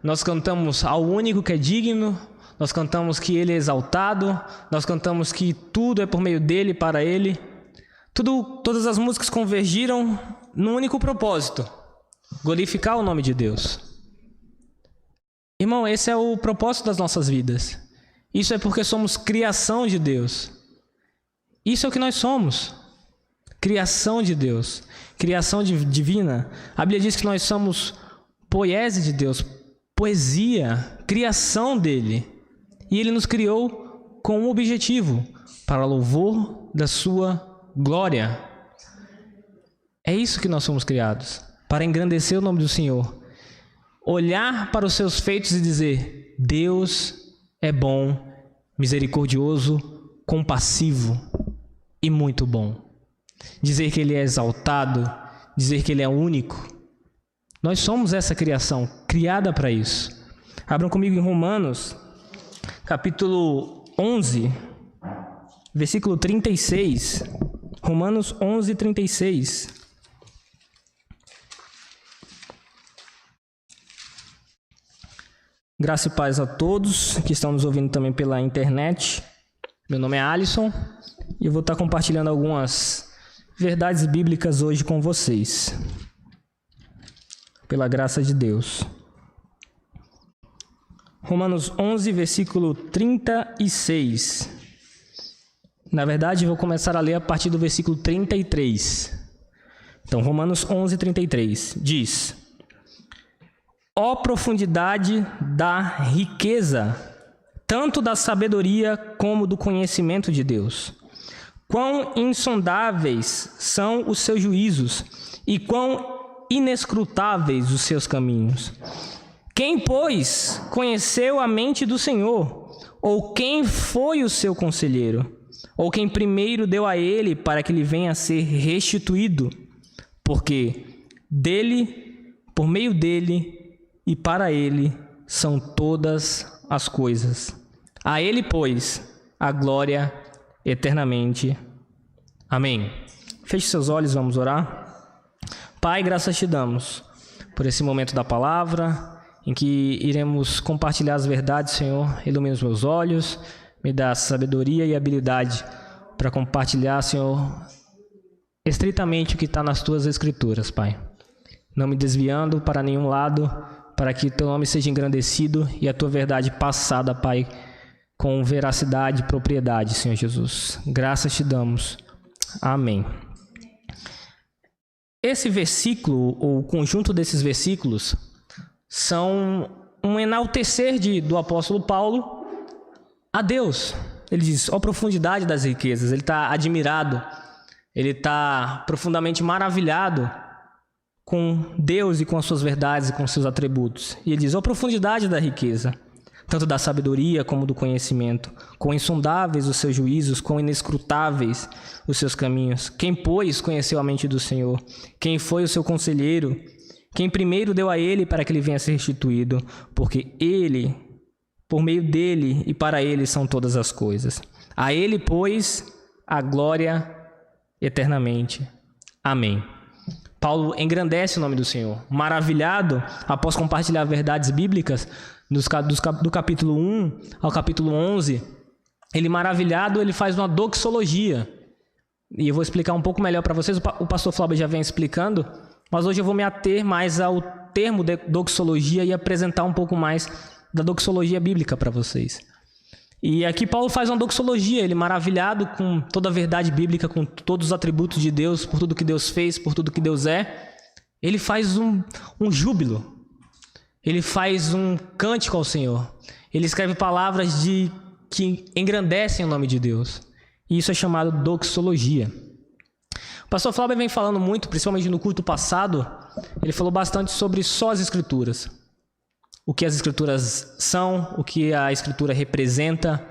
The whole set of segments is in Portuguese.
nós cantamos ao único que é digno, nós cantamos que Ele é exaltado, nós cantamos que tudo é por meio dEle e para Ele. Todas as músicas convergiram num único propósito: glorificar o nome de Deus. Irmão, esse é o propósito das nossas vidas. Isso é porque somos criação de Deus. Isso é o que nós somos. Criação de Deus. Criação divina. A Bíblia diz que nós somos poesia de Deus. Poesia. Criação dele. E ele nos criou com um objetivo: para louvor da sua glória. É isso que nós somos criados. Para engrandecer o nome do Senhor. Olhar para os seus feitos e dizer: Deus é bom, misericordioso, compassivo e muito bom. Dizer que Ele é exaltado, dizer que Ele é único. Nós somos essa criação, criada para isso. Abram comigo em Romanos, capítulo 11, versículo 36. Romanos 11, 36. Graça e paz a todos que estão nos ouvindo também pela internet. Meu nome é Alisson e eu vou estar compartilhando algumas verdades bíblicas hoje com vocês, pela graça de Deus. Romanos 11, versículo 36. Na verdade, vou começar a ler a partir do versículo 33. Então, Romanos 11, 33 diz: ó profundidade da riqueza, tanto da sabedoria como do conhecimento de Deus. Quão insondáveis são os seus juízos e quão inescrutáveis os seus caminhos. Quem, pois, conheceu a mente do Senhor? Ou quem foi o seu conselheiro? Ou quem primeiro deu a ele para que ele venha a ser restituído? Porque dele, por meio dele e para ele são todas as coisas. A ele, pois, a glória eternamente. Amém. Feche seus olhos, vamos orar. Pai, graças te damos por esse momento da palavra, em que iremos compartilhar as verdades, Senhor. Ilumina os meus olhos, me dá sabedoria e habilidade para compartilhar, Senhor, estritamente o que está nas tuas escrituras, Pai. Não me desviando para nenhum lado, para que teu nome seja engrandecido e a tua verdade passada, Pai, com veracidade e propriedade, Senhor Jesus. Graças te damos. Amém. Esse versículo, ou o conjunto desses versículos, são um enaltecer do apóstolo Paulo a Deus. Ele diz: ó profundidade das riquezas. Ele está admirado, ele está profundamente maravilhado com Deus e com as suas verdades e com os seus atributos. E ele diz: ó profundidade da riqueza, tanto da sabedoria como do conhecimento. Quão insondáveis os seus juízos, quão inescrutáveis os seus caminhos. Quem, pois, conheceu a mente do Senhor? Quem foi o seu conselheiro? Quem primeiro deu a ele para que ele venha a ser restituído? Porque ele, por meio dele e para ele são todas as coisas. A ele, pois, a glória eternamente. Amém. Paulo engrandece o nome do Senhor. Maravilhado, após compartilhar verdades bíblicas, do capítulo 1 ao capítulo 11, ele maravilhado, ele faz uma doxologia. E eu vou explicar um pouco melhor para vocês. O pastor Flávio já vem explicando, mas hoje eu vou me ater mais ao termo de doxologia e apresentar um pouco mais da doxologia bíblica para vocês. E aqui Paulo faz uma doxologia, ele maravilhado com toda a verdade bíblica, com todos os atributos de Deus, por tudo que Deus fez, por tudo que Deus é. Ele faz um júbilo, ele faz um cântico ao Senhor. Ele escreve palavras que engrandecem o nome de Deus. E isso é chamado doxologia. O pastor Flávio vem falando muito, principalmente no culto passado, ele falou bastante sobre só as Escrituras. O que as Escrituras são, o que a Escritura representa,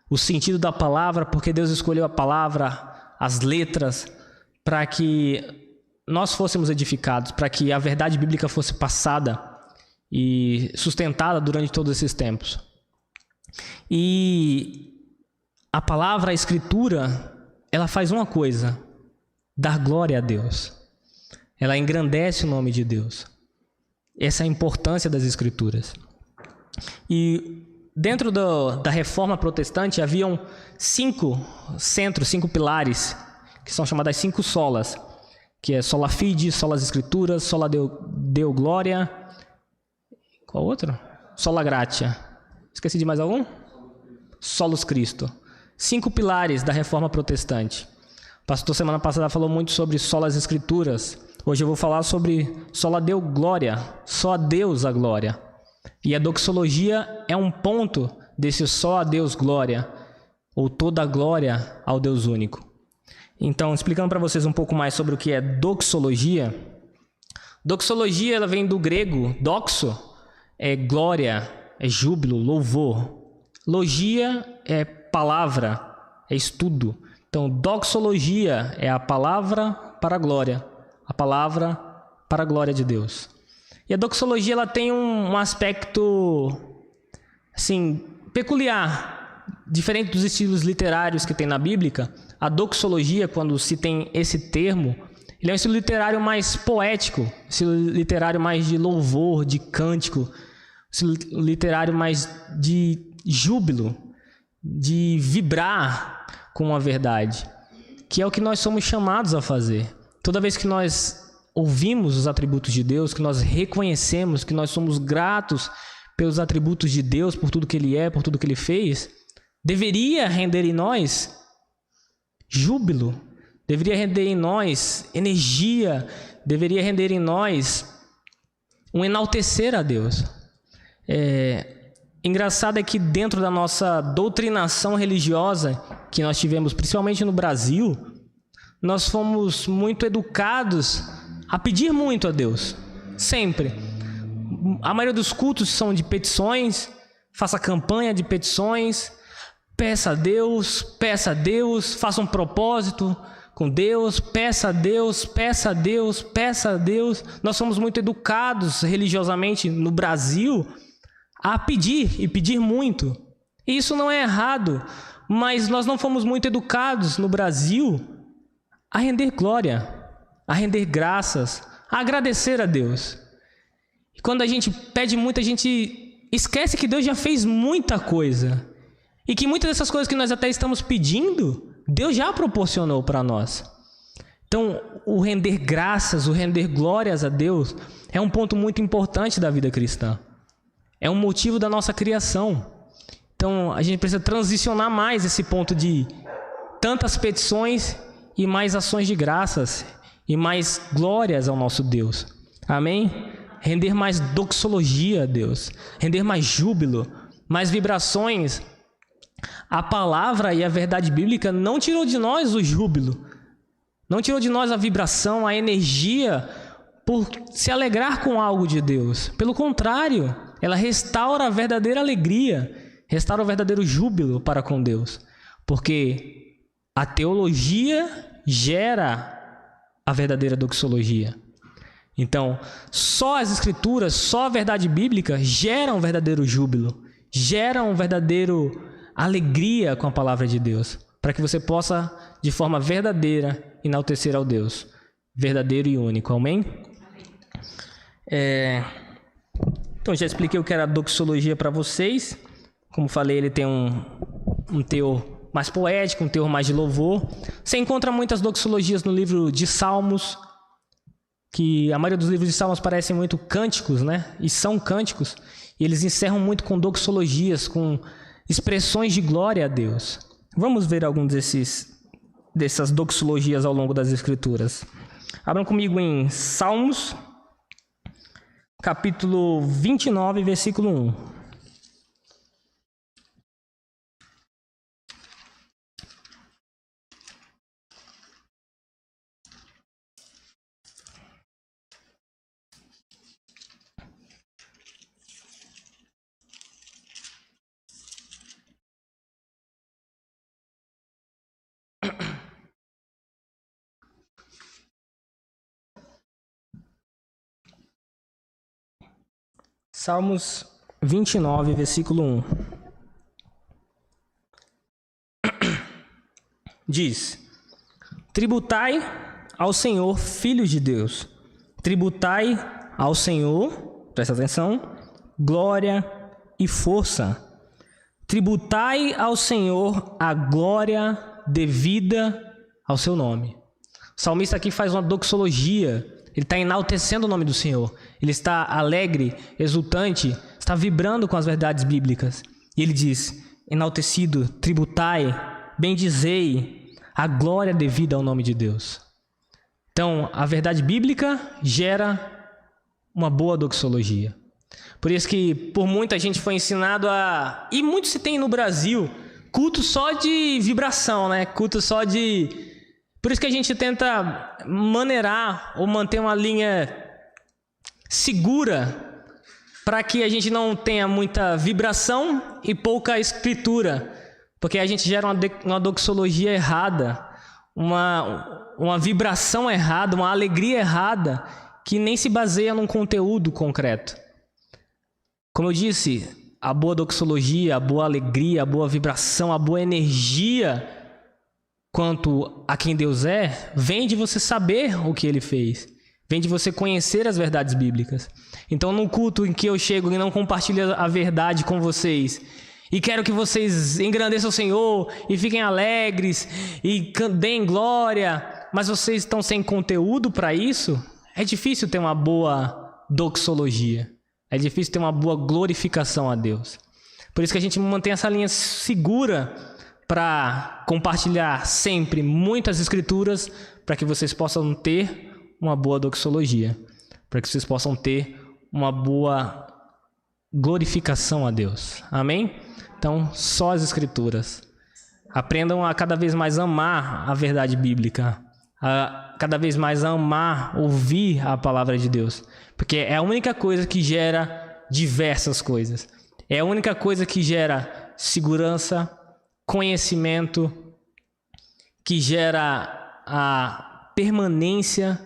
o sentido da palavra, porque Deus escolheu a palavra, as letras, para que nós fôssemos edificados, para que a verdade bíblica fosse passada e sustentada durante todos esses tempos. E a palavra, a Escritura, ela faz uma coisa: dar glória a Deus. Ela engrandece o nome de Deus. essa importância das Escrituras. E dentro da reforma protestante haviam 5 centros, 5 pilares, que são chamadas 5 solas, que é sola fide, sola escrituras, sola deo gloria, qual outro? Sola gratia. Esqueci de mais algum? Solus Christo. 5 pilares da reforma protestante. O pastor semana passada falou muito sobre solas escrituras. Hoje eu vou falar sobre sola deo gloria, só a Deus a glória. E a doxologia é um ponto desse só a Deus glória, ou toda a glória ao Deus único. Então, explicando para vocês um pouco mais sobre o que é doxologia. Doxologia ela vem do grego doxo, é glória, é júbilo, louvor. Logia é palavra, é estudo. Então, doxologia é a palavra para a glória, a palavra para a glória de Deus. E a doxologia ela tem um aspecto assim, peculiar, diferente dos estilos literários que tem na Bíblia. A doxologia, quando se tem esse termo, ele é um estilo literário mais poético, estilo literário mais de louvor, de cântico, estilo literário mais de júbilo, de vibrar com a verdade, que é o que nós somos chamados a fazer. Toda vez que nós ouvimos os atributos de Deus, que nós reconhecemos, que nós somos gratos pelos atributos de Deus, por tudo que Ele é, por tudo que Ele fez, deveria render em nós júbilo, deveria render em nós energia, deveria render em nós um enaltecer a Deus. Engraçado é que dentro da nossa doutrinação religiosa que nós tivemos, principalmente no Brasil, nós fomos muito educados a pedir muito a Deus, sempre. A maioria dos cultos são de petições, faça campanha de petições, peça a Deus, faça um propósito com Deus, peça a Deus, peça a Deus, peça a Deus. Nós somos muito educados religiosamente no Brasil a pedir e pedir muito. E isso não é errado, mas nós não fomos muito educados no Brasil a render glória, a render graças, a agradecer a Deus. E quando a gente pede muito, a gente esquece que Deus já fez muita coisa. E que muitas dessas coisas que nós até estamos pedindo, Deus já proporcionou para nós. Então, o render graças, o render glórias a Deus é um ponto muito importante da vida cristã. É um motivo da nossa criação. Então, a gente precisa transicionar mais esse ponto de tantas petições e mais ações de graças e mais glórias ao nosso Deus. Amém? Render mais doxologia a Deus, render mais júbilo, mais vibrações. A palavra e a verdade bíblica não tirou de nós o júbilo, não tirou de nós a vibração, a energia por se alegrar com algo de Deus. Pelo contrário, ela restaura a verdadeira alegria, restaura o verdadeiro júbilo para com Deus. Porque a teologia gera a verdadeira doxologia. Então, só as escrituras, só a verdade bíblica geram um verdadeiro júbilo, geram um verdadeiro alegria com a palavra de Deus, para que você possa, de forma verdadeira, enaltecer ao Deus verdadeiro e único. Amém? Então, já expliquei o que era a doxologia para vocês. Como falei, ele tem um teor mais poético, um teor mais de louvor. Você encontra muitas doxologias no livro de Salmos, que a maioria dos livros de Salmos parecem muito cânticos, né? E são cânticos. E eles encerram muito com doxologias, com expressões de glória a Deus. Vamos ver alguns dessas doxologias ao longo das Escrituras. Abram comigo em Salmos, capítulo 29, versículo 1. Salmos 29, versículo 1. Diz: Tributai ao Senhor, filhos de Deus. Tributai ao Senhor. presta atenção, glória e força. Tributai ao Senhor a glória devida ao seu nome. O salmista aqui faz uma doxologia. Ele está enaltecendo o nome do Senhor. Ele está alegre, exultante, está vibrando com as verdades bíblicas. E ele diz, enaltecido, tributai, bendizei a glória devida ao nome de Deus. Então, a verdade bíblica gera uma boa doxologia. Por isso que por muita gente foi ensinado a... E muito se tem no Brasil, culto só de vibração, né? Culto só de... Por isso que a gente tenta maneirar ou manter uma linha segura para que a gente não tenha muita vibração e pouca escritura. Porque a gente gera uma doxologia errada, uma vibração errada, uma alegria errada, que nem se baseia num conteúdo concreto. Como eu disse, a boa doxologia, a boa alegria, a boa vibração, a boa energia quanto a quem Deus é, vem de você saber o que Ele fez. Vem de você conhecer as verdades bíblicas. Então, no culto em que eu chego e não compartilho a verdade com vocês, e quero que vocês engrandeçam o Senhor, e fiquem alegres, e deem glória, mas vocês estão sem conteúdo para isso, é difícil ter uma boa doxologia. É difícil ter uma boa glorificação a Deus. Por isso que a gente mantém essa linha segura para compartilhar sempre muitas escrituras, para que vocês possam ter uma boa doxologia, para que vocês possam ter uma boa glorificação a Deus. Amém? Então, só as escrituras. Aprendam a cada vez mais amar a verdade bíblica, a cada vez mais amar, ouvir a palavra de Deus. Porque é a única coisa que gera diversas coisas. É a única coisa que gera segurança, conhecimento, que gera a permanência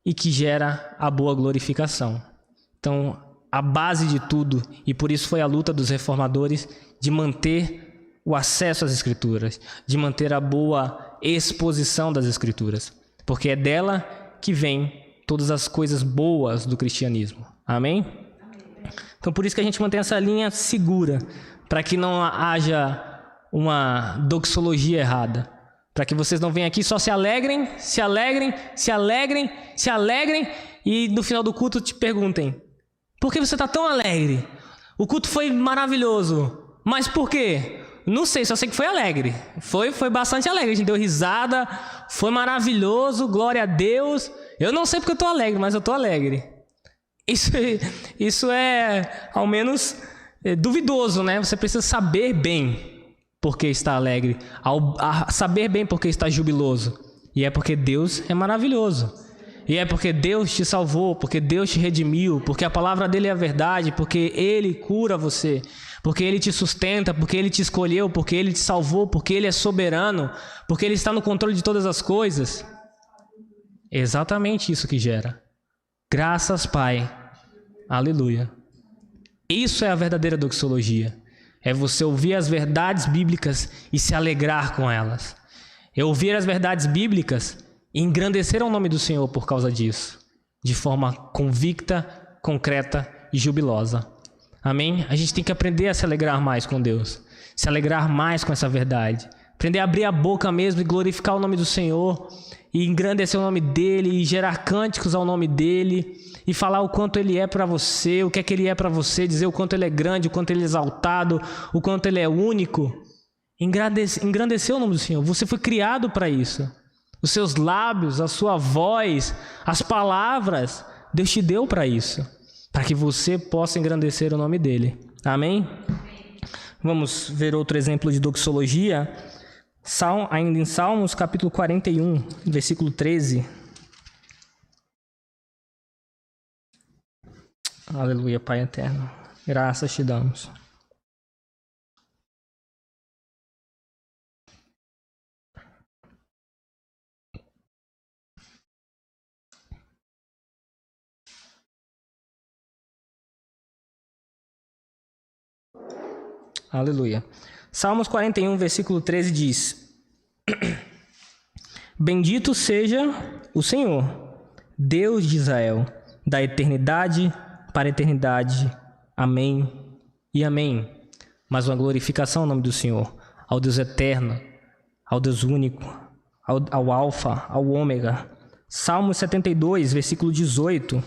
e que gera a boa glorificação. Então, a base de tudo, e por isso foi a luta dos reformadores, de manter o acesso às Escrituras, de manter a boa exposição das Escrituras. Porque é dela que vem todas as coisas boas do cristianismo. Amém? Então, por isso que a gente mantém essa linha segura, para que não haja uma doxologia errada. Para que vocês não venham aqui só se alegrem, e no final do culto te perguntem: por que você está tão alegre? O culto foi maravilhoso, mas por quê? Não sei, só sei que foi alegre. Foi bastante alegre, a gente deu risada, foi maravilhoso, glória a Deus. Eu não sei porque eu estou alegre, mas eu estou alegre. Isso é, ao menos, duvidoso, né? Você precisa saber bem por que está alegre, saber bem por que está jubiloso. E é porque Deus é maravilhoso. E é porque Deus te salvou, porque Deus te redimiu, porque a palavra dele é a verdade, porque Ele cura você, porque Ele te sustenta, porque Ele te escolheu, porque Ele te salvou, porque Ele é soberano, porque Ele está no controle de todas as coisas. É exatamente isso que gera. Graças, Pai. Aleluia. Isso é a verdadeira doxologia. É você ouvir as verdades bíblicas e se alegrar com elas. É ouvir as verdades bíblicas e engrandecer o nome do Senhor por causa disso, de forma convicta, concreta e jubilosa. Amém? A gente tem que aprender a se alegrar mais com Deus, se alegrar mais com essa verdade, aprender a abrir a boca mesmo e glorificar o nome do Senhor, e engrandecer o nome dEle, e gerar cânticos ao nome dEle, e falar o quanto Ele é para você, o que é que Ele é para você, dizer o quanto Ele é grande, o quanto Ele é exaltado, o quanto Ele é único. Engrandecer o nome do Senhor. Você foi criado para isso. Os seus lábios, a sua voz, as palavras, Deus te deu para isso, para que você possa engrandecer o nome dEle. Amém? Vamos ver outro exemplo de doxologia, ainda em Salmos, capítulo 41, versículo 13. Aleluia, Pai eterno. Graças te damos. Aleluia. Salmos 41, versículo 13 diz: Bendito seja o Senhor, Deus de Israel, da eternidade para a eternidade. Amém e amém. Mais uma glorificação ao nome do Senhor, ao Deus eterno, ao Deus único, ao Alfa, ao Ômega. Salmo 72, versículo 18.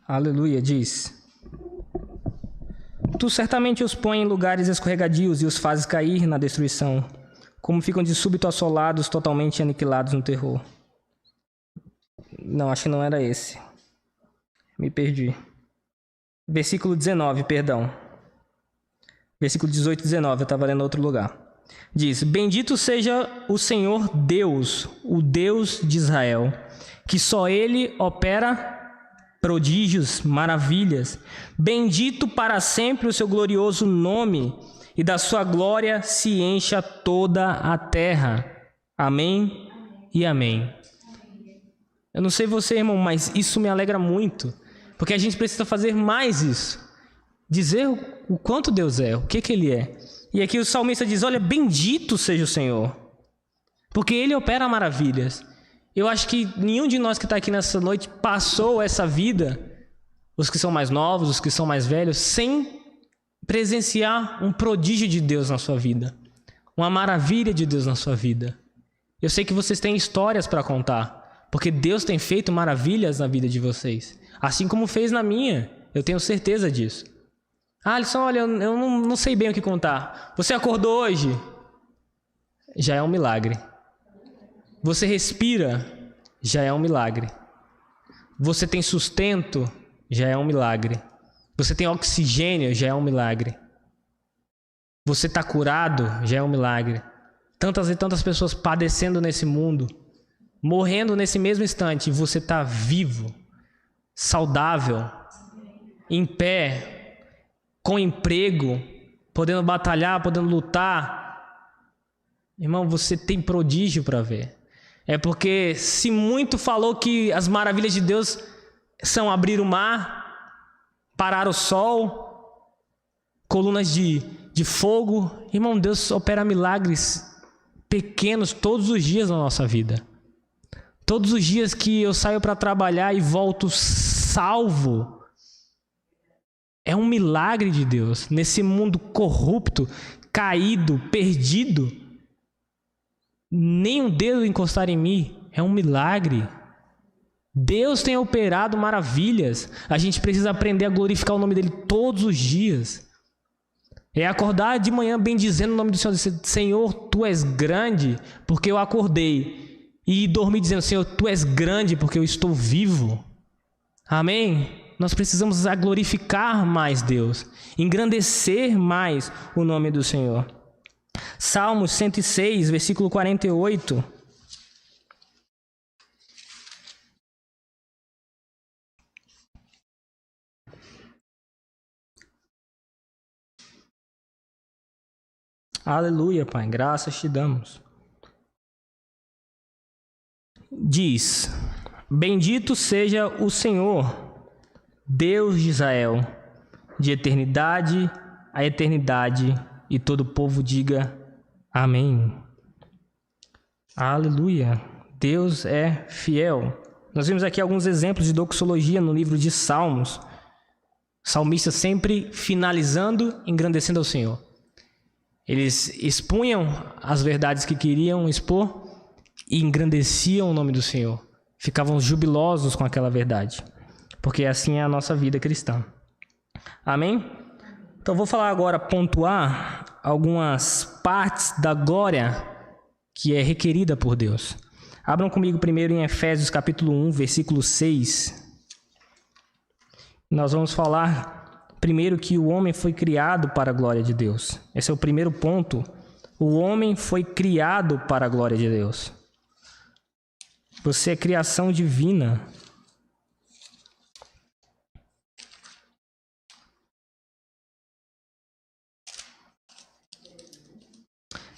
Aleluia, diz: Tu certamente os pões em lugares escorregadios e os fazes cair na destruição, como ficam de súbito assolados, totalmente aniquilados no terror. Não, acho que não era esse. Me perdi. Versículo 19, perdão. Versículo 18 e 19, eu estava lendo em outro lugar. Diz: Bendito seja o Senhor Deus, o Deus de Israel, que só Ele opera prodígios, maravilhas. Bendito para sempre o seu glorioso nome, e da sua glória se encha toda a terra. Amém e amém. Eu não sei você, irmão, mas isso me alegra muito, porque a gente precisa fazer mais isso. Dizer o quanto Deus é, o que Ele é. E aqui o salmista diz: olha, bendito seja o Senhor, porque Ele opera maravilhas. Eu acho que nenhum de nós que está aqui nessa noite passou essa vida, os que são mais novos, os que são mais velhos, sem presenciar um prodígio de Deus na sua vida, uma maravilha de Deus na sua vida. Eu sei que vocês têm histórias para contar, porque Deus tem feito maravilhas na vida de vocês, assim como fez na minha, eu tenho certeza disso. Alisson, olha, eu não sei bem o que contar. Você acordou hoje? Já é um milagre. Você respira? Já é um milagre. Você tem sustento? Já é um milagre. Você tem oxigênio? Já é um milagre. Você está curado? Já é um milagre. Tantas e tantas pessoas padecendo nesse mundo, morrendo nesse mesmo instante, e você está vivo, saudável, em pé, com emprego, podendo batalhar, podendo lutar. Irmão, você tem prodígio para ver. É porque se muito falou que as maravilhas de Deus são abrir o mar, parar o sol, colunas de fogo, irmão, Deus opera milagres pequenos todos os dias na nossa vida. Todos os dias que eu saio para trabalhar e volto salvo, é um milagre de Deus. Nesse mundo corrupto, caído, perdido, nem um dedo encostar em mim, é um milagre. Deus tem operado maravilhas. A gente precisa aprender a glorificar o nome dele todos os dias. É acordar de manhã bendizendo o nome do Senhor, dizer: Senhor, Tu és grande porque eu acordei, e dormir dizendo: Senhor, Tu és grande porque eu estou vivo. Amém? Nós precisamos glorificar mais Deus, engrandecer mais o nome do Senhor. Salmos 106, versículo 48. Aleluia, Pai, graças te damos. Diz: Bendito seja o Senhor, Deus de Israel, de eternidade a eternidade, e todo o povo diga amém. Aleluia. Deus é fiel. Nós vimos aqui alguns exemplos de doxologia no livro de Salmos. Salmistas sempre finalizando, engrandecendo ao Senhor. Eles expunham as verdades que queriam expor e engrandeciam o nome do Senhor. Ficavam jubilosos com aquela verdade. Porque assim é a nossa vida cristã. Amém? Então vou falar agora, pontuar algumas partes da glória que é requerida por Deus. Abram comigo primeiro em Efésios capítulo 1, versículo 6. Nós vamos falar primeiro que o homem foi criado para a glória de Deus. Esse é o primeiro ponto. O homem foi criado para a glória de Deus. Você é criação divina.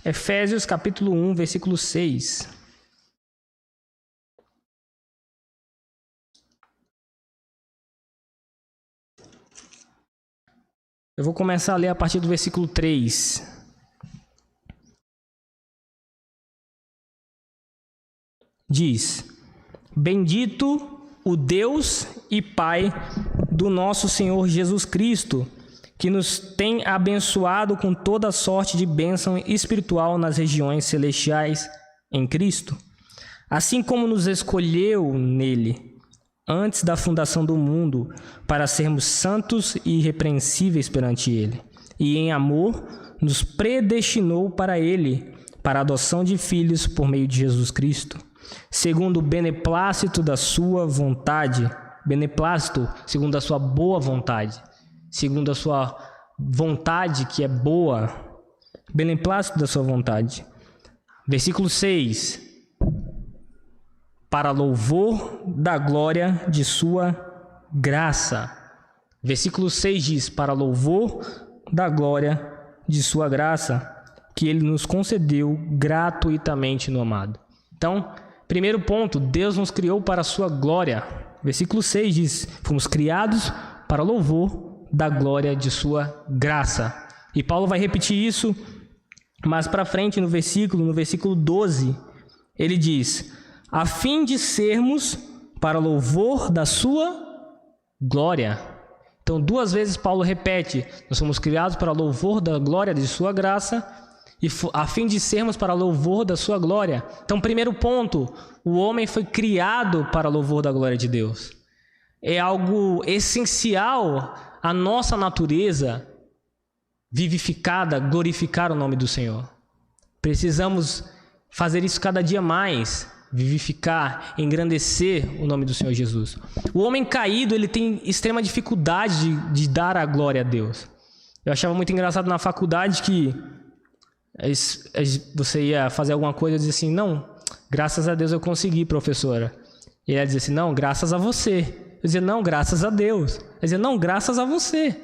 Efésios capítulo 1, versículo 6. Eu vou começar a ler a partir do versículo 3. Diz: Bendito o Deus e Pai do nosso Senhor Jesus Cristo, que nos tem abençoado com toda sorte de bênção espiritual nas regiões celestiais em Cristo, assim como nos escolheu nele, antes da fundação do mundo, para sermos santos e irrepreensíveis perante ele, e em amor nos predestinou para ele, para a adoção de filhos por meio de Jesus Cristo, segundo o beneplácito da sua vontade, beneplácito segundo a sua boa vontade, segundo a sua vontade que é boa, beneplácito da sua vontade. Versículo 6. Para louvor da glória de sua graça. Versículo 6 diz: para louvor da glória de sua graça, que ele nos concedeu gratuitamente no amado. Então, primeiro ponto, Deus nos criou para a sua glória. Versículo 6 diz: fomos criados para louvor da glória de sua graça. E Paulo vai repetir isso mais para frente no versículo 12, ele diz: a fim de sermos para louvor da sua glória. Então, duas vezes Paulo repete: nós somos criados para louvor da glória de sua graça, e a fim de sermos para louvor da sua glória. Então, primeiro ponto, o homem foi criado para louvor da glória de Deus. É algo essencial à nossa natureza vivificada, glorificar o nome do Senhor. Precisamos fazer isso cada dia mais, vivificar, engrandecer o nome do Senhor Jesus. O homem caído, ele tem extrema dificuldade de dar a glória a Deus. Eu achava muito engraçado na faculdade que você ia fazer alguma coisa e dizia assim: não, graças a Deus eu consegui, professora. E ela dizia assim: não, graças a você. Eu dizia: não, graças a Deus. Ela dizia: não, graças a você.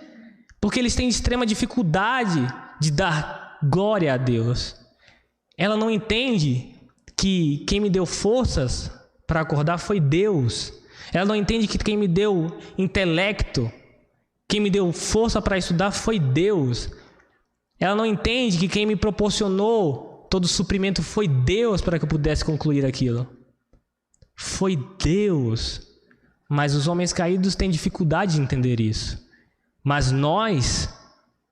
Porque eles têm extrema dificuldade de dar glória a Deus. Ela não entende que quem me deu forças para acordar foi Deus. Ela não entende que quem me deu intelecto, quem me deu força para estudar foi Deus. Ela não entende que quem me proporcionou todo o suprimento foi Deus para que eu pudesse concluir aquilo. Foi Deus. Mas os homens caídos têm dificuldade de entender isso. Mas nós,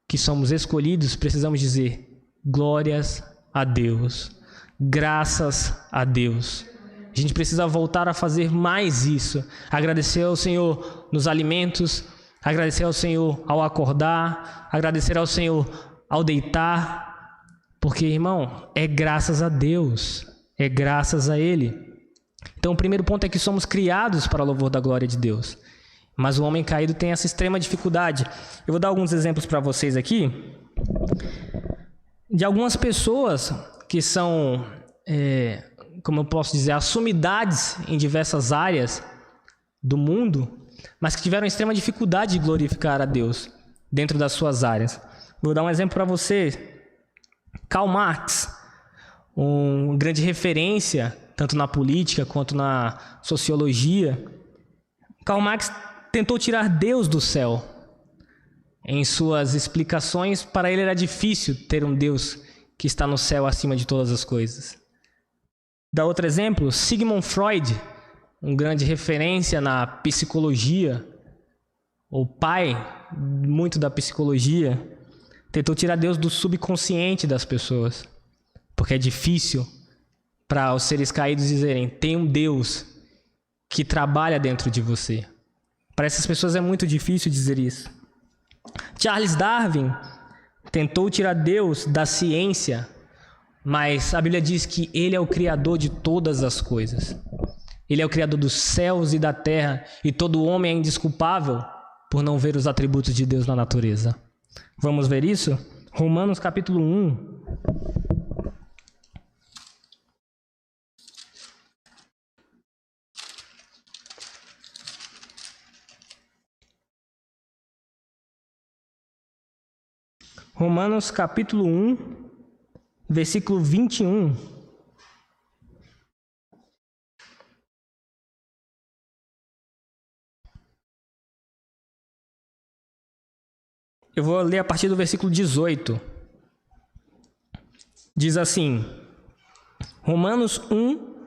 que somos escolhidos, precisamos dizer: glórias a Deus, graças a Deus. A gente precisa voltar a fazer mais isso. Agradecer ao Senhor nos alimentos, agradecer ao Senhor ao acordar, agradecer ao Senhor ao deitar. Porque, irmão, é graças a Deus, é graças a Ele. Então, o primeiro ponto é que somos criados para o louvor da glória de Deus. Mas o homem caído tem essa extrema dificuldade. Eu vou dar alguns exemplos para vocês aqui de algumas pessoas que são, como eu posso dizer, as sumidades em diversas áreas do mundo, mas que tiveram extrema dificuldade de glorificar a Deus dentro das suas áreas. Vou dar um exemplo para você. Karl Marx, uma grande referência tanto na política quanto na sociologia. Karl Marx tentou tirar Deus do céu. Em suas explicações, para ele era difícil ter um Deus que está no céu acima de todas as coisas. Dá outro exemplo, Sigmund Freud, um grande referência na psicologia, o pai muito da psicologia, tentou tirar Deus do subconsciente das pessoas, porque é difícil para os seres caídos dizerem: tem um Deus que trabalha dentro de você. Para essas pessoas é muito difícil dizer isso. Charles Darwin tentou tirar Deus da ciência, mas a Bíblia diz que Ele é o Criador de todas as coisas. Ele é o Criador dos céus e da terra, e todo homem é indesculpável por não ver os atributos de Deus na natureza. Vamos ver isso? Romanos capítulo 1. Romanos capítulo 1, versículo 21. Eu vou ler a partir do versículo 18. Diz assim, Romanos 1,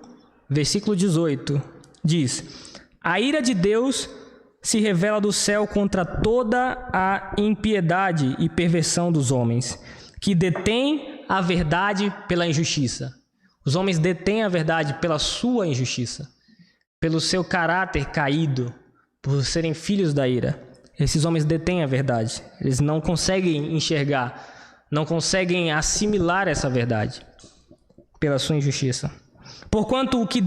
versículo 18, diz: a ira de Deus se revela do céu contra toda a impiedade e perversão dos homens, que detêm a verdade pela injustiça. Os homens detêm a verdade pela sua injustiça, pelo seu caráter caído, por serem filhos da ira. Esses homens detêm a verdade. Eles não conseguem enxergar, não conseguem assimilar essa verdade pela sua injustiça. Porquanto o que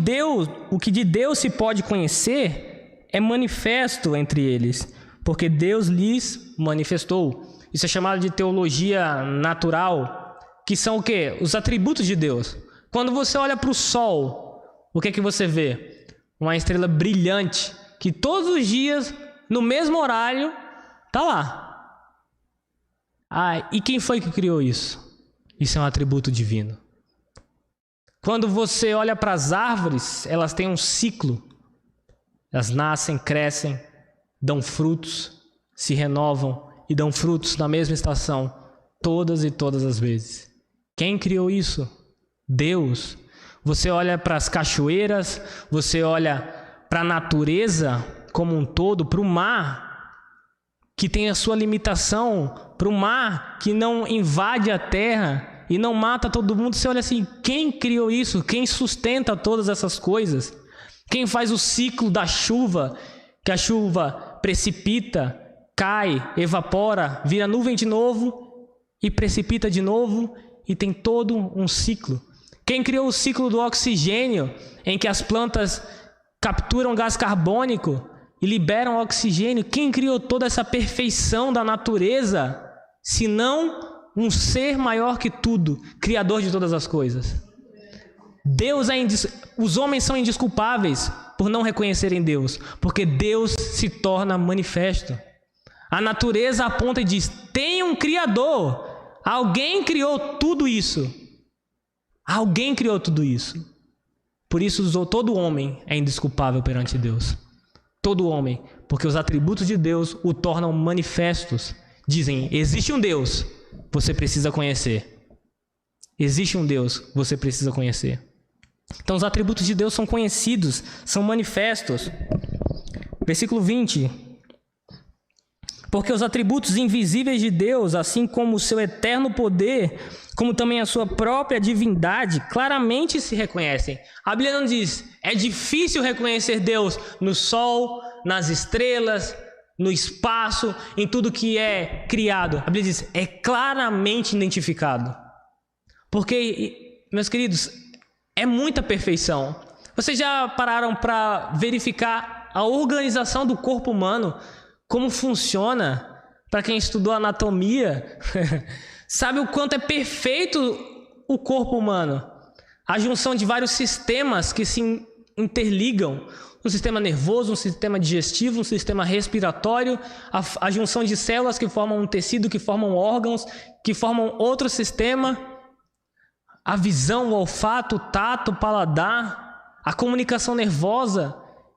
de Deus se pode conhecer é manifesto entre eles, porque Deus lhes manifestou. Isso é chamado de teologia natural, que são o quê? Os atributos de Deus. Quando você olha para o sol, o que é que você vê? Uma estrela brilhante, que todos os dias, no mesmo horário, está lá. E quem foi que criou isso? Isso é um atributo divino. Quando você olha para as árvores, elas têm um ciclo. Elas nascem, crescem, dão frutos, se renovam e dão frutos na mesma estação, todas e todas as vezes. Quem criou isso? Deus. Você olha para as cachoeiras, você olha para a natureza como um todo, para o mar, que tem a sua limitação, para o mar que não invade a terra e não mata todo mundo. Você olha assim, quem criou isso? Quem sustenta todas essas coisas? Quem faz o ciclo da chuva, que a chuva precipita, cai, evapora, vira nuvem de novo e precipita de novo e tem todo um ciclo? Quem criou o ciclo do oxigênio, em que as plantas capturam gás carbônico e liberam oxigênio? Quem criou toda essa perfeição da natureza, se não um ser maior que tudo, criador de todas as coisas? Deus os homens são indesculpáveis por não reconhecerem Deus, porque Deus se torna manifesto. A natureza aponta e diz: tem um Criador, alguém criou tudo isso. Alguém criou tudo isso. Por isso todo homem é indesculpável perante Deus. Todo homem, porque os atributos de Deus o tornam manifestos. Dizem: existe um Deus, você precisa conhecer. Existe um Deus, você precisa conhecer. Então os atributos de Deus são conhecidos, são manifestos. Versículo 20. Porque os atributos invisíveis de Deus, assim como o seu eterno poder, como também a sua própria divindade, claramente se reconhecem. A Bíblia não diz, é difícil reconhecer Deus no sol, nas estrelas, no espaço, em tudo que é criado. A Bíblia diz, é claramente identificado. Porque, meus queridos, é muita perfeição. Vocês já pararam para verificar a organização do corpo humano? Como funciona? Para quem estudou anatomia, sabe o quanto é perfeito o corpo humano. A junção de vários sistemas que se interligam. Um sistema nervoso, um sistema digestivo, um sistema respiratório, a junção de células que formam um tecido, que formam órgãos, que formam outro sistema. A visão, o olfato, o tato, o paladar, a comunicação nervosa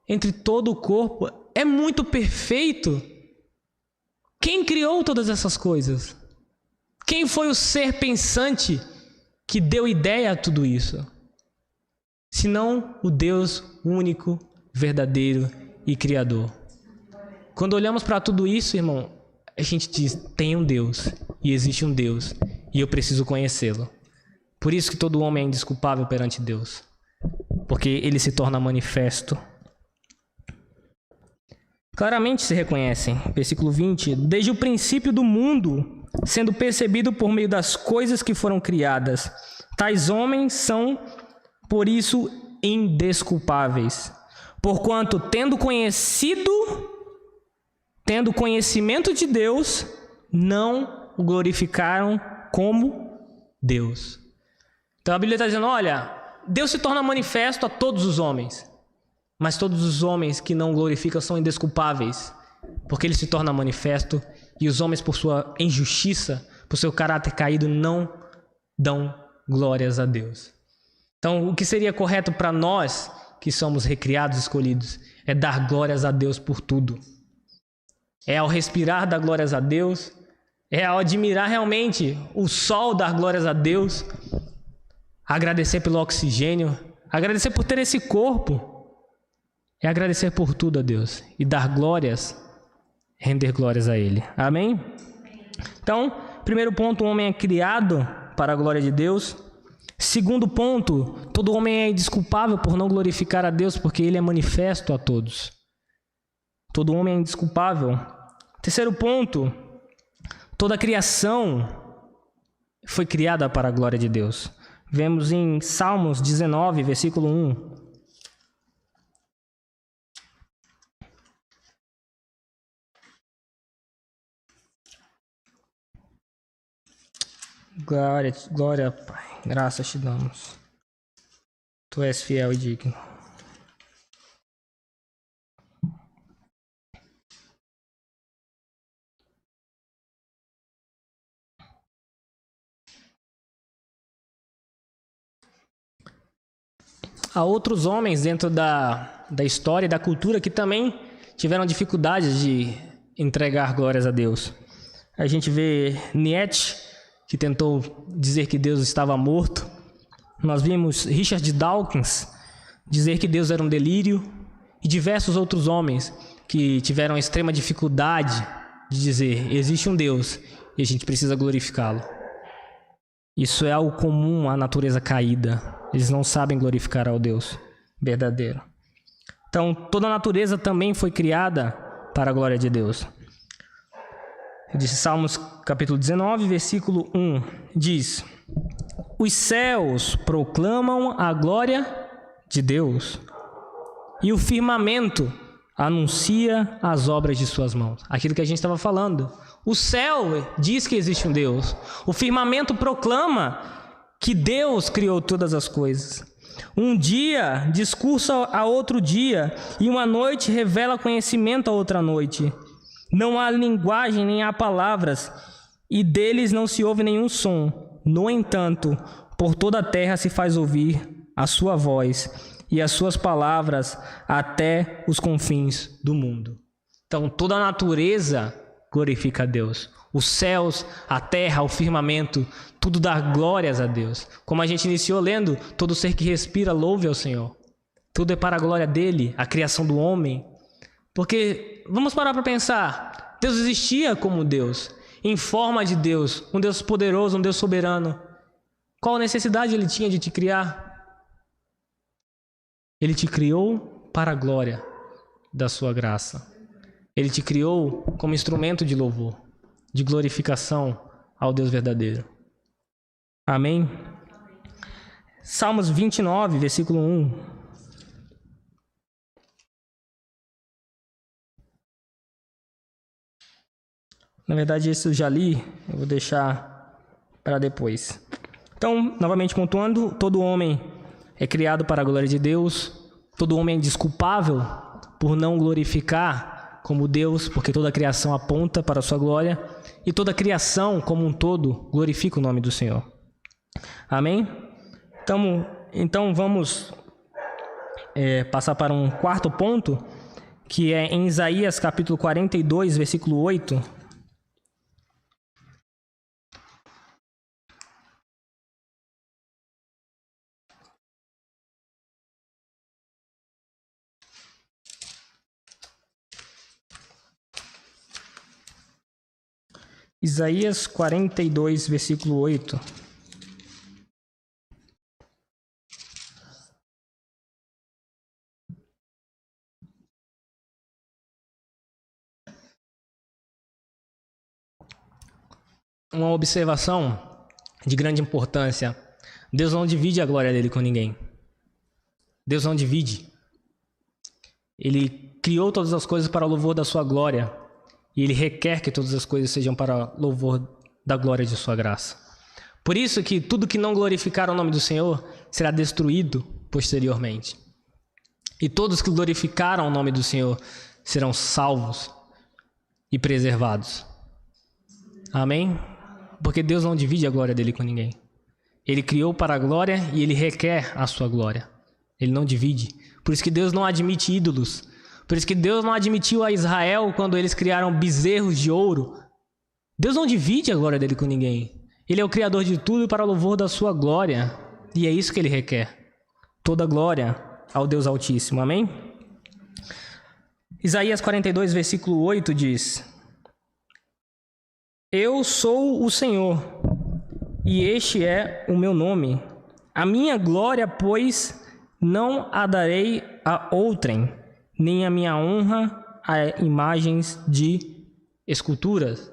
entre todo o corpo. É muito perfeito. Quem criou todas essas coisas? Quem foi o ser pensante que deu ideia a tudo isso? Senão o Deus único, verdadeiro e criador. Quando olhamos para tudo isso, irmão, a gente diz, tem um Deus, e existe um Deus, e eu preciso conhecê-lo. Por isso que todo homem é indesculpável perante Deus, porque ele se torna manifesto. Claramente se reconhecem, versículo 20, desde o princípio do mundo, sendo percebido por meio das coisas que foram criadas. Tais homens são, por isso, indesculpáveis. Porquanto, tendo conhecimento de Deus, não o glorificaram como Deus. Então a Bíblia está dizendo, olha, Deus se torna manifesto a todos os homens. Mas todos os homens que não glorificam são indesculpáveis, porque ele se torna manifesto e os homens, por sua injustiça, por seu caráter caído, não dão glórias a Deus. Então, o que seria correto para nós, que somos recriados, escolhidos, é dar glórias a Deus por tudo. É ao respirar dar glórias a Deus, é ao admirar realmente o sol, dar glórias a Deus, agradecer pelo oxigênio, agradecer por ter esse corpo, é agradecer por tudo a Deus e dar glórias, render glórias a Ele. Amém? Então, primeiro ponto, o homem é criado para a glória de Deus. Segundo ponto, todo homem é indesculpável por não glorificar a Deus, porque Ele é manifesto a todos. Todo homem é indesculpável. Terceiro ponto, toda a criação foi criada para a glória de Deus. Vemos em Salmos 19, versículo 1. Glória, glória, Pai, graças te damos. Tu és fiel e digno. Há outros homens dentro da história e da cultura que também tiveram dificuldades de entregar glórias a Deus. A gente vê Nietzsche, que tentou dizer que Deus estava morto. Nós vimos Richard Dawkins dizer que Deus era um delírio. E diversos outros homens que tiveram extrema dificuldade de dizer: existe um Deus e a gente precisa glorificá-lo. Isso é algo comum à natureza caída. Eles não sabem glorificar ao Deus verdadeiro. Então, toda a natureza também foi criada para a glória de Deus. Disse Salmos capítulo 19, versículo 1, diz: os céus proclamam a glória de Deus, e o firmamento anuncia as obras de suas mãos. Aquilo que a gente estava falando. O céu diz que existe um Deus. O firmamento proclama que Deus criou todas as coisas. Um dia discursa a outro dia, e uma noite revela conhecimento a outra noite. Não há linguagem nem há palavras, e deles não se ouve nenhum som. No entanto, por toda a terra se faz ouvir a sua voz, e as suas palavras até os confins do mundo. Então, toda a natureza glorifica a Deus. Os céus, a terra, o firmamento, tudo dá glórias a Deus. Como a gente iniciou lendo, todo ser que respira louve ao Senhor. Tudo é para a glória dele, a criação do homem. Porque, vamos parar para pensar, Deus existia como Deus, em forma de Deus, um Deus poderoso, um Deus soberano. Qual necessidade ele tinha de te criar? Ele te criou para a glória da sua graça. Ele te criou como instrumento de louvor, de glorificação ao Deus verdadeiro. Amém? Salmos 29, versículo 1. Na verdade, isso eu já li, eu vou deixar para depois. Então, novamente pontuando, todo homem é criado para a glória de Deus, todo homem é indesculpável por não glorificar como Deus, porque toda a criação aponta para a sua glória, e toda a criação como um todo glorifica o nome do Senhor. Amém? Então vamos passar para um quarto ponto, que é em Isaías capítulo 42, versículo 8. Isaías 42, versículo 8. Uma observação de grande importância. Deus não divide a glória dele com ninguém. Deus não divide. Ele criou todas as coisas para o louvor da sua glória. E ele requer que todas as coisas sejam para louvor da glória de sua graça. Por isso que tudo que não glorificar o nome do Senhor será destruído posteriormente. E todos que glorificaram o nome do Senhor serão salvos e preservados. Amém? Porque Deus não divide a glória dele com ninguém. Ele criou para a glória e ele requer a sua glória. Ele não divide. Por isso que Deus não admite ídolos. Por isso que Deus não admitiu a Israel quando eles criaram bezerros de ouro Deus não divide a glória dele com ninguém. Ele é o Criador de tudo para o louvor da sua glória. E é isso que ele requer. Toda glória ao Deus Altíssimo. Amém? Isaías 42, versículo 8 diz: Eu sou o Senhor, e este é o meu nome. A minha glória, pois, não a darei a outrem, nem a minha honra a imagens de esculturas.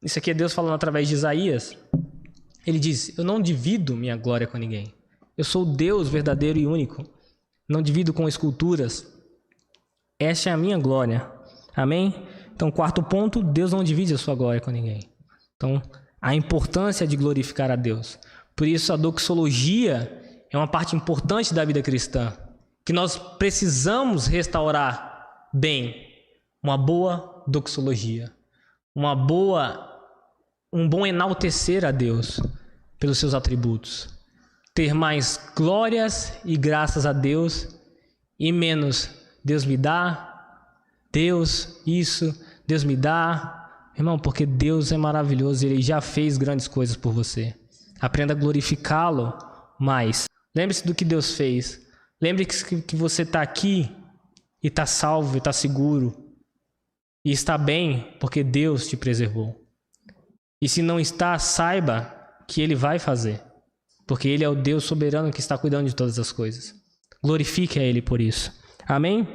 Isso aqui é Deus falando através de Isaías. Ele diz: eu não divido minha glória com ninguém. Eu sou o Deus verdadeiro e único. Não divido com esculturas. Esta é a minha glória. Amém? Então, quarto ponto, Deus não divide a sua glória com ninguém. Então, a importância de glorificar a Deus. Por isso, a doxologia é uma parte importante da vida cristã, que nós precisamos restaurar bem. Uma boa doxologia. Um bom enaltecer a Deus pelos seus atributos. Ter mais glórias e graças a Deus e menos Deus me dá, Deus isso, Deus me dá. Irmão, porque Deus é maravilhoso e Ele já fez grandes coisas por você. Aprenda a glorificá-lo mais. Lembre-se do que Deus fez. Lembre-se que você está aqui e está salvo, está seguro. E está bem porque Deus te preservou. E se não está, saiba que Ele vai fazer. Porque Ele é o Deus soberano que está cuidando de todas as coisas. Glorifique a Ele por isso. Amém?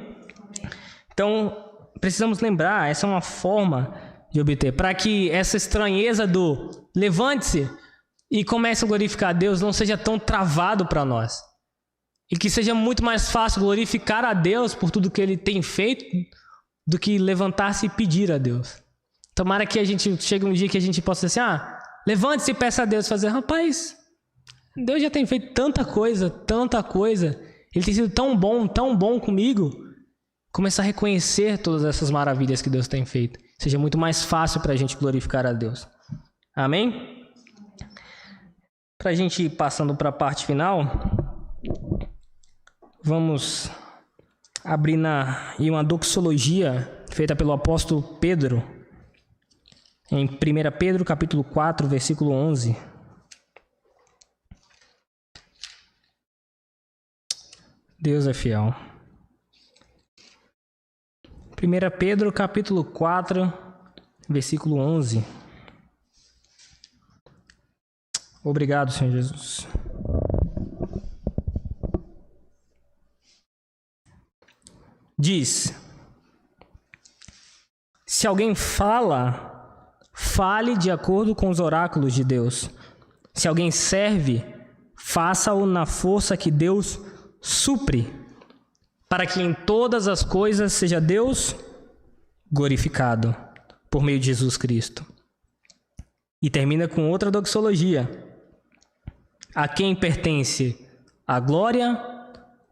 Então, precisamos lembrar, essa é uma forma de obter. Para que essa estranheza do levante-se e comece a glorificar a Deus não seja tão travado para nós. E que seja muito mais fácil glorificar a Deus por tudo que Ele tem feito do que levantar-se e pedir a Deus. Tomara que a gente chegue um dia que a gente possa dizer assim, levante-se e peça a Deus fazer. Rapaz, Deus já tem feito tanta coisa. Ele tem sido tão bom comigo. Começar a reconhecer todas essas maravilhas que Deus tem feito. Seja muito mais fácil para a gente glorificar a Deus. Amém? Para a gente ir passando para a parte final, vamos abrir uma doxologia feita pelo apóstolo Pedro, em 1 Pedro capítulo 4, versículo 11. Deus é fiel. 1 Pedro capítulo 4, versículo 11. Obrigado, Senhor Jesus. Diz: se alguém fale de acordo com os oráculos de Deus. Se alguém serve, faça-o na força que Deus supre, para que em todas as coisas seja Deus glorificado por meio de Jesus Cristo. E termina com outra doxologia. A quem pertence a glória,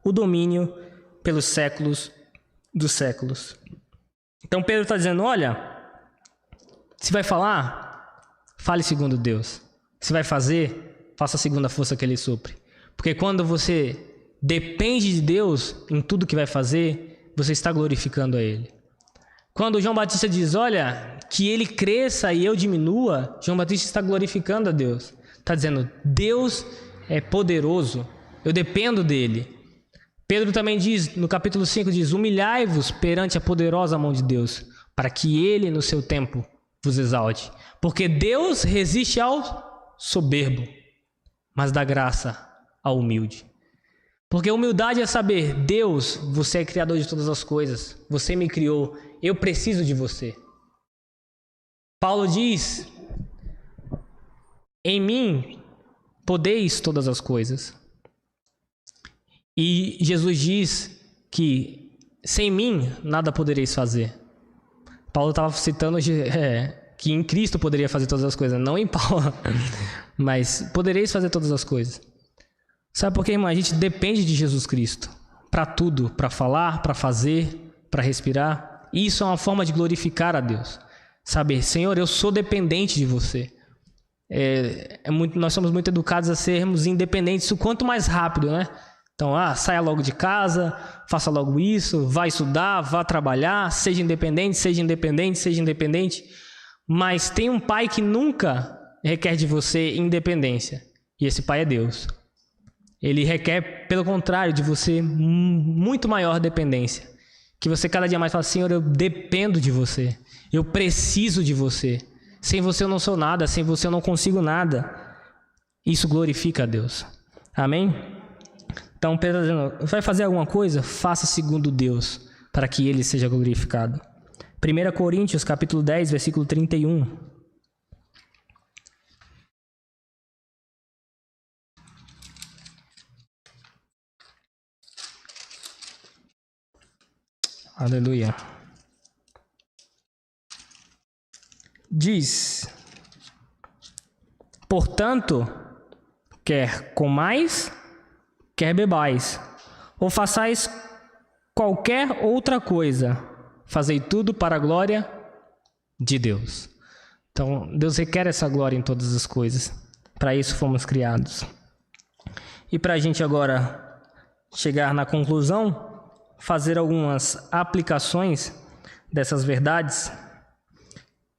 o domínio pelos séculos dos séculos. Então Pedro está dizendo, olha, se vai falar, fale segundo Deus. Se vai fazer, faça segundo a força que Ele supre. Porque quando você depende de Deus em tudo que vai fazer, você está glorificando a Ele. Quando João Batista diz, olha, que ele cresça e eu diminua, João Batista está glorificando a Deus. Está dizendo, Deus é poderoso, eu dependo dEle. Pedro também diz, no capítulo 5, diz, humilhai-vos perante a poderosa mão de Deus, para que Ele, no seu tempo, vos exalte. Porque Deus resiste ao soberbo, mas dá graça ao humilde. Porque humildade é saber, Deus, você é criador de todas as coisas, você me criou, eu preciso de você. Paulo diz, em mim podeis todas as coisas. E Jesus diz que sem mim nada podereis fazer. Paulo estava citando que em Cristo poderia fazer todas as coisas, não em Paulo, mas podereis fazer todas as coisas. Sabe por quê, irmão? A gente depende de Jesus Cristo para tudo, para falar, para fazer, para respirar. E isso é uma forma de glorificar a Deus. Saber, Senhor, eu sou dependente de você. Nós somos muito educados a sermos independentes o quanto mais rápido, né? Então, saia logo de casa, faça logo isso, vá estudar, vá trabalhar, seja independente, seja independente, seja independente. Mas tem um pai que nunca requer de você independência. E esse pai é Deus. Ele requer, pelo contrário, de você muito maior dependência. Que você cada dia mais fala, Senhor, eu dependo de você. Eu preciso de você. Sem você eu não sou nada, sem você eu não consigo nada. Isso glorifica a Deus. Amém? Então, Pedro está dizendo, vai fazer alguma coisa? Faça segundo Deus, para que Ele seja glorificado. 1 Coríntios, capítulo 10, versículo 31. Aleluia. Diz, portanto, quer comais, quer bebais, ou façais qualquer outra coisa, fazei tudo para a glória de Deus. Então, Deus requer essa glória em todas as coisas. Para isso fomos criados. E para a gente agora chegar na conclusão, fazer algumas aplicações dessas verdades.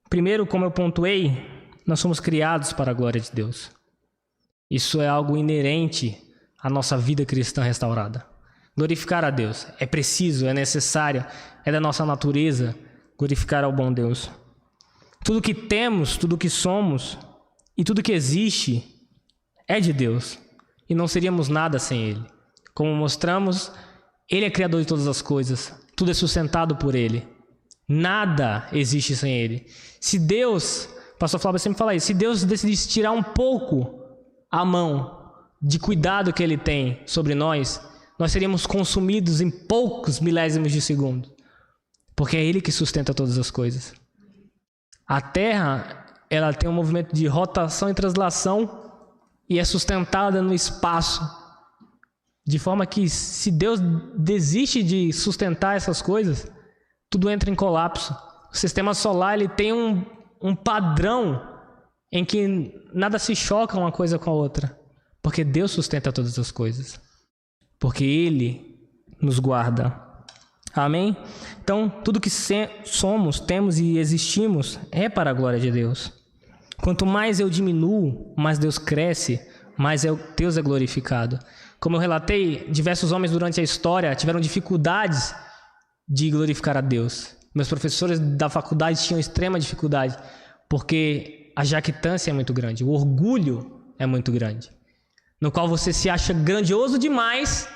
Primeiro, como eu pontuei, nós somos criados para a glória de Deus. Isso é algo inerente à nossa vida cristã restaurada. Glorificar a Deus é preciso, é necessário, é da nossa natureza glorificar ao bom Deus. Tudo que temos, tudo que somos e tudo que existe é de Deus e não seríamos nada sem Ele. Como mostramos, Ele é criador de todas as coisas, tudo é sustentado por Ele. Nada existe sem Ele. Se Deus, o pastor Flávio sempre fala isso, se Deus decidisse tirar um pouco a mão de cuidado que Ele tem sobre nós seríamos consumidos em poucos milésimos de segundo. Porque é Ele que sustenta todas as coisas. A Terra, ela tem um movimento de rotação e translação e é sustentada no espaço. De forma que, se Deus desiste de sustentar essas coisas, tudo entra em colapso. O sistema solar ele tem um padrão em que nada se choca uma coisa com a outra. Porque Deus sustenta todas as coisas. Porque Ele nos guarda. Amém? Então, tudo que somos, temos e existimos é para a glória de Deus. Quanto mais eu diminuo, mais Deus cresce, mais Deus é glorificado. Como eu relatei, diversos homens durante a história tiveram dificuldades de glorificar a Deus. Meus professores da faculdade tinham extrema dificuldade, porque a jactância é muito grande, o orgulho é muito grande, no qual você se acha grandioso demais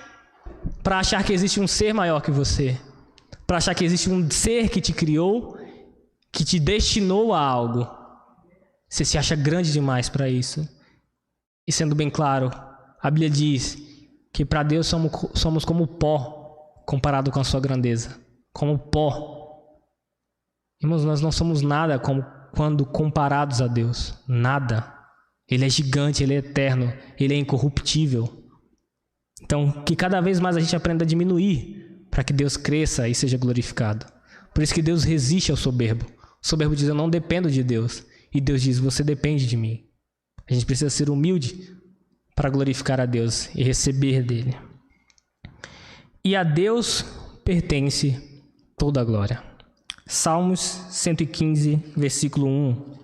para achar que existe um ser maior que você, para achar que existe um ser que te criou, que te destinou a algo. Você se acha grande demais para isso. E sendo bem claro, a Bíblia diz que para Deus somos como pó comparado com a sua grandeza. Como pó. Irmãos, nós não somos nada quando comparados a Deus. Nada. Ele é gigante, Ele é eterno, Ele é incorruptível. Então, que cada vez mais a gente aprenda a diminuir para que Deus cresça e seja glorificado. Por isso que Deus resiste ao soberbo. O soberbo diz, eu não dependo de Deus. E Deus diz, você depende de mim. A gente precisa ser humilde para glorificar a Deus e receber dele. E a Deus pertence toda a glória. Salmos 115, versículo 1.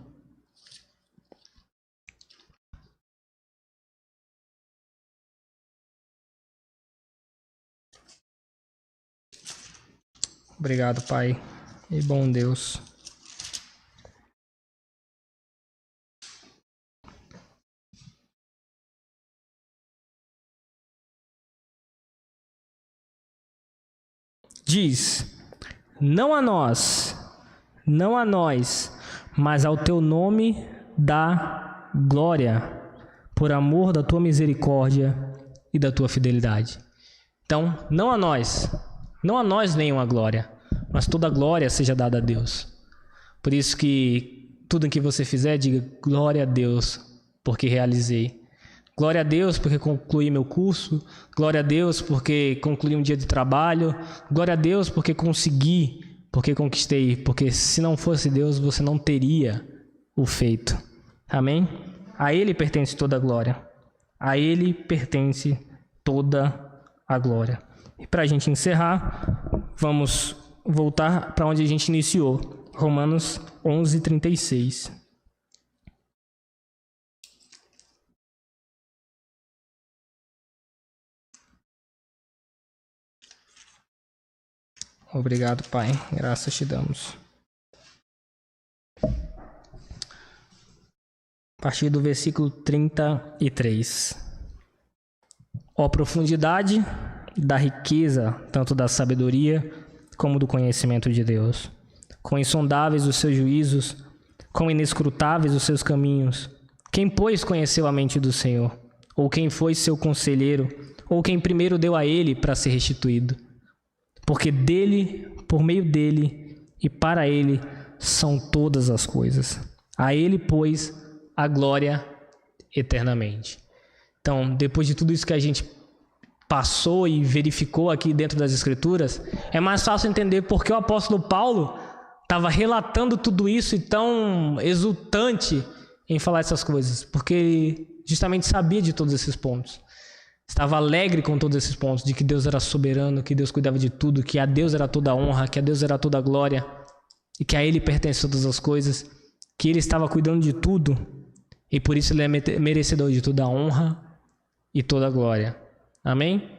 Obrigado, Pai, e bom Deus. Diz, não a nós, mas ao teu nome dá glória, por amor da tua misericórdia e da tua fidelidade. Então, não a nós nenhuma glória, mas toda a glória seja dada a Deus. Por isso que tudo em que você fizer, diga glória a Deus, porque realizei. Glória a Deus porque concluí meu curso, glória a Deus porque concluí um dia de trabalho, glória a Deus porque consegui, porque conquistei, porque se não fosse Deus você não teria o feito. Amém? A Ele pertence toda a glória, a Ele pertence toda a glória. E para a gente encerrar, vamos voltar para onde a gente iniciou, Romanos 11:36. Obrigado, Pai. Graças te damos. A partir do versículo 33. Ó profundidade da riqueza, tanto da sabedoria como do conhecimento de Deus. Quão insondáveis os seus juízos, quão inescrutáveis os seus caminhos. Quem, pois, conheceu a mente do Senhor? Ou quem foi seu conselheiro? Ou quem primeiro deu a ele para ser restituído? Porque dele, por meio dele e para ele são todas as coisas. A ele, pois, a glória eternamente. Então, depois de tudo isso que a gente passou e verificou aqui dentro das Escrituras, é mais fácil entender porque o apóstolo Paulo estava relatando tudo isso e tão exultante em falar essas coisas, porque ele justamente sabia de todos esses pontos. Estava alegre com todos esses pontos, de que Deus era soberano, que Deus cuidava de tudo, que a Deus era toda a honra, que a Deus era toda a glória, e que a Ele pertencem todas as coisas, que Ele estava cuidando de tudo, e por isso Ele é merecedor de toda a honra e toda a glória. Amém?